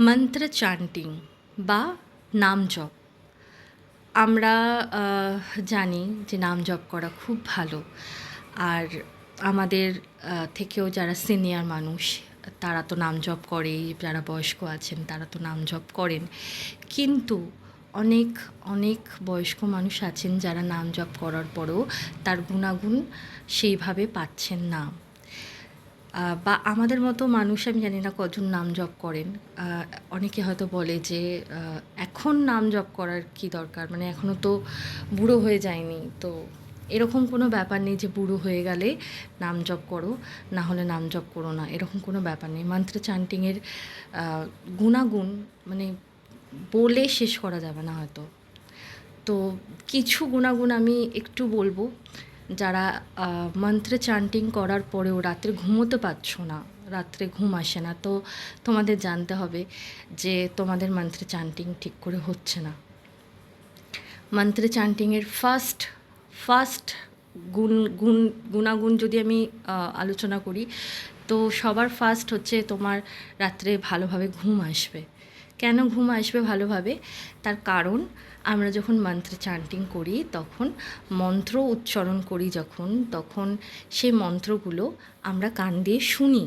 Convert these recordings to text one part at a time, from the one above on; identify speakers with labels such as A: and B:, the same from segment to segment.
A: মন্ত্র চ্যান্টিং বা নাম জপ। আমরা জানি যে নাম জপ করা খুব ভালো। আর আমাদের থেকেও যারা সিনিয়র মানুষ তারা তো নাম জপ করেই, যারা বয়স্ক আছেন তারা তো নাম জপ করেন। কিন্তু অনেক অনেক বয়স্ক মানুষ আছেন যারা নাম জপ করার পরেও তার গুণাগুণ সেইভাবে পাচ্ছেন না। বা আমাদের মতো মানুষ, আমি জানি না কজন নাম জপ করেন। অনেকে হয়তো বলে যে এখন নাম জপ করার কী দরকার, মানে এখনও তো বুড়ো হয়ে যায়নি। তো এরকম কোনো ব্যাপার নেই যে বুড়ো হয়ে গেলে নাম জপ করো, না হলে নাম জপ করো না, এরকম কোনো ব্যাপার নেই। মন্ত্র চ্যান্টিংয়ের গুণাগুণ মানে বলে শেষ করা যাবে না হয়তো। তো কিছু গুণাগুণ আমি একটু বলবো। যারা মন্ত্র চ্যান্টিং করার পরেও রাত্রে ঘুমোতে পারছো না, রাত্রে ঘুম আসে না, তো তোমাদের জানতে হবে যে তোমাদের মন্ত্র চ্যান্টিং ঠিক করে হচ্ছে না। মন্ত্র চ্যান্টিংয়ের ফার্স্ট গুণ গুণ গুণাগুণ যদি আমি আলোচনা করি, তো সবার ফার্স্ট হচ্ছে তোমার রাত্রে ভালোভাবে ঘুম আসবে। কেন ঘুম আসবে ভালোভাবে? তার কারণ আমরা যখন মন্ত্র চ্যান্টিং করি তখন মন্ত্র উচ্চারণ করি, তখন সেই মন্ত্রগুলো আমরা কান দিয়ে শুনি।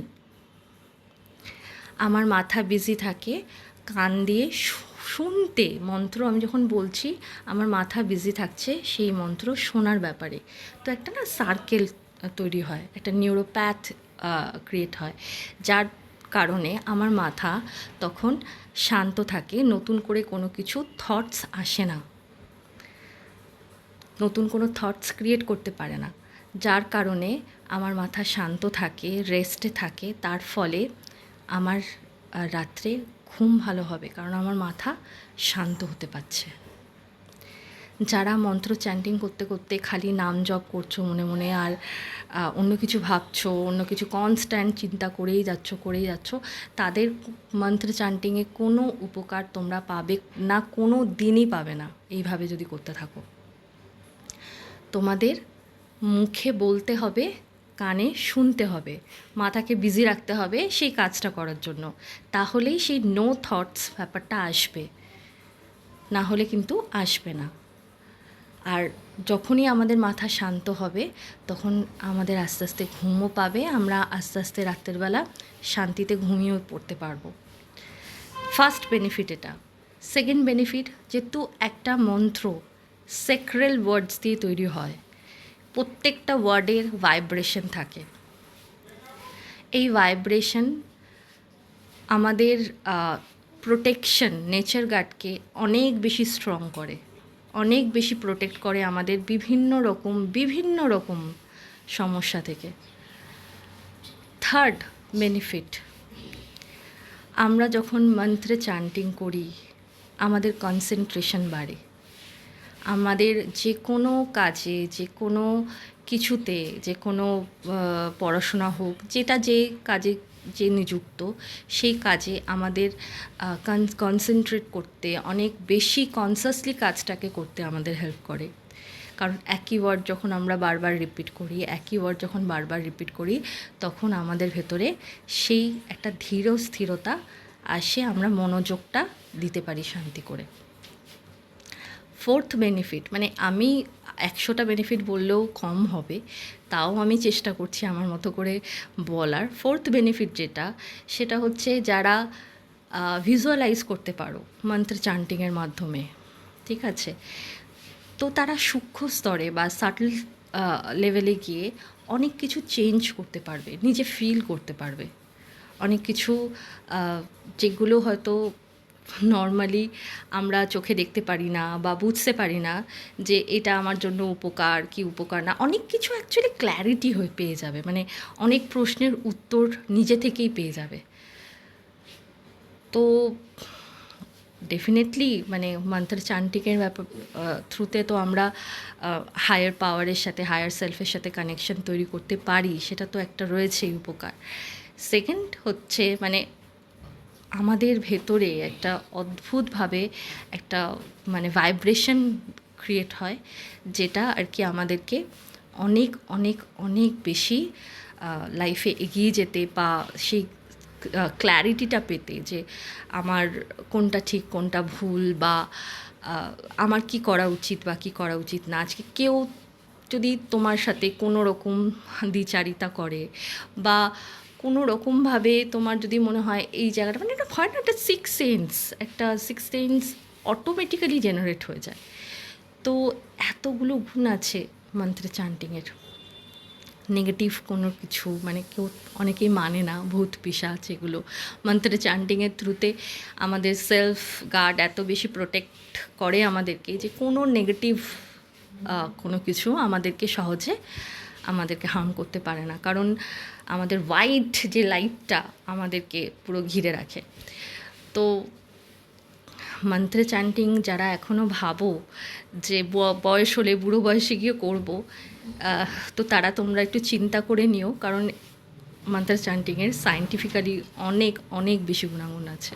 A: আমার মাথা বিজি থাকে কান দিয়ে শুনতে। মন্ত্র আমি যখন বলছি আমার মাথা বিজি থাকছে সেই মন্ত্র শোনার ব্যাপারে। তো একটা না সার্কেল তৈরি হয়, একটা নিউরোপ্যাথ ক্রিয়েট হয়, যার কারণে আমার মাথা তখন শান্ত থাকে, নতুন করে কোনো কিছু থটস আসে না, নতুন কোনো থটস ক্রিয়েট করতে পারে না, যার কারণে আমার মাথা শান্ত থাকে, রেস্টে থাকে। তার ফলে আমার রাত্রে ঘুম ভালো হবে, কারণ আমার মাথা শান্ত হতে পারছে। যারা মন্ত্র চ্যান্টিং করতে করতে খালি নাম জপ করছো মনে মনে, আর অন্য কিছু ভাবছো, অন্য কিছু কনস্ট্যান্ট চিন্তা করেই যাচ্ছ, তাদের মন্ত্র চ্যান্টিংয়ে কোনো উপকার তোমরা পাবে না, কোনো দিনই পাবে না এইভাবে যদি করতে থাকো। তোমাদের মুখে বলতে হবে, কানে শুনতে হবে, মাথাকে বিজি রাখতে হবে সেই কাজটা করার জন্য। তাহলেই সেই নো থটস ব্যাপারটা আসবে, না হলে কিন্তু আসবে না। আর যখনই আমাদের মাথা শান্ত হবে তখন আমাদের আস্তে আস্তে ঘুমও পাবে, আমরা আস্তে আস্তে রাত্রেবেলা শান্তিতে ঘুমিয়েও পড়তে পারবো। ফার্স্ট বেনিফিট এটা। সেকেন্ড বেনিফিট, যেহেতু একটা মন্ত্র সেক্রেল ওয়ার্ডস দিয়ে তৈরি হয়, প্রত্যেকটা ওয়ার্ডের ভাইব্রেশন থাকে। এই ভাইব্রেশন আমাদের প্রোটেকশন, নেচার গার্ডকে অনেক বেশি স্ট্রং করে, অনেক বেশি প্রোটেক্ট করে আমাদের বিভিন্ন রকম সমস্যা থেকে। থার্ড বেনিফিট, আমরা যখন মন্ত্রে চ্যান্টিং করি আমাদের কনসেন্ট্রেশন বাড়ে। আমাদের যে কোনো কাজে, যে কোনো কিছুতে, যে কোনো পড়াশোনা হোক, যেটা যে কাজে যে নিযুক্ত, সেই কাজে আমাদের কনসেন্ট্রেট করতে, অনেক বেশি কনসাসলি কাজটাকে করতে আমাদের হেল্প করে। কারণ একই ওয়ার্ড যখন আমরা বারবার রিপিট করি তখন আমাদের ভেতরে সেই একটা ধীর স্থিরতা আসে, আমরা মনোযোগটা দিতে পারি শান্তি করে। ফোর্থ বেনিফিট, মানে আমি 100টা বেনিফিট বললেও কম হবে, তাও আমি চেষ্টা করছি আমার মতো করে বলার। ফোর্থ বেনিফিট যেটা, সেটা হচ্ছে যারা ভিজুয়ালাইজ করতে পারো মন্ত্র চ্যান্টিংয়ের মাধ্যমে, ঠিক আছে, তো তারা সূক্ষ্ম স্তরে বা সাটল লেভেলে গিয়ে অনেক কিছু চেঞ্জ করতে পারবে, নিজে ফিল করতে পারবে অনেক কিছু, যেগুলো হয়তো নর্মালি আমরা চোখে দেখতে পারি না বা বুঝতে পারি না যে এটা আমার জন্য উপকার কি উপকার না। অনেক কিছু অ্যাকচুয়ালি ক্ল্যারিটি হয়ে পেয়ে যাবে, মানে অনেক প্রশ্নের উত্তর নিজে থেকেই পেয়ে যাবে। তো ডেফিনেটলি মানে মন্ত্র চ্যান্টিংয়ের থ্রুতে তো আমরা হায়ার পাওয়ারের সাথে, হায়ার সেলফের সাথে কানেকশন তৈরি করতে পারি, সেটা তো একটা রয়েছেই উপকার। সেকেন্ড হচ্ছে মানে আমাদের ভেতরে একটা অদ্ভুতভাবে একটা মানে ভাইব্রেশন ক্রিয়েট হয়, যেটা আর কি আমাদেরকে অনেক অনেক অনেক বেশি লাইফে এগিয়ে যেতে বা সেই ক্ল্যারিটিটা পেতে, যে আমার কোনটা ঠিক কোনটা ভুল, বা আমার কি করা উচিত বা কী করা উচিত না। আজকে কেউ যদি তোমার সাথে কোনো রকম দ্বিচারিতা করে, বা কোনো রকমভাবে তোমার যদি মনে হয় এই জায়গাটা, মানে এটা হয় না, একটা সিক্স সেন্স অটোমেটিক্যালি জেনারেট হয়ে যায়। তো এতগুলো গুণ আছে মন্ত্রে চ্যান্টিংয়ের। নেগেটিভ কোনো কিছু মানে কেউ অনেকেই মানে না, ভূত পিশাচ এগুলো মন্ত্রে চ্যান্টিংয়ের থ্রুতে আমাদের সেলফ গার্ড এত বেশি প্রোটেক্ট করে আমাদেরকে, যে কোনো নেগেটিভ কোনো কিছু আমাদেরকে সহজে আমাদেরকে হার্ম করতে পারে না, কারণ আমাদের হোয়াইট যে লাইটটা আমাদেরকে পুরো ঘিরে রাখে। তো মন্ত্রে চ্যান্টিং যারা এখনও ভাবো যে বয়স হলে বুড়ো বয়সে গিয়ে করবো, তো তারা তোমরা একটু চিন্তা করে নিও, কারণ মন্ত্র চ্যান্টিংয়ের সায়েন্টিফিক্যালি অনেক অনেক বেশি গুণাগুণ আছে।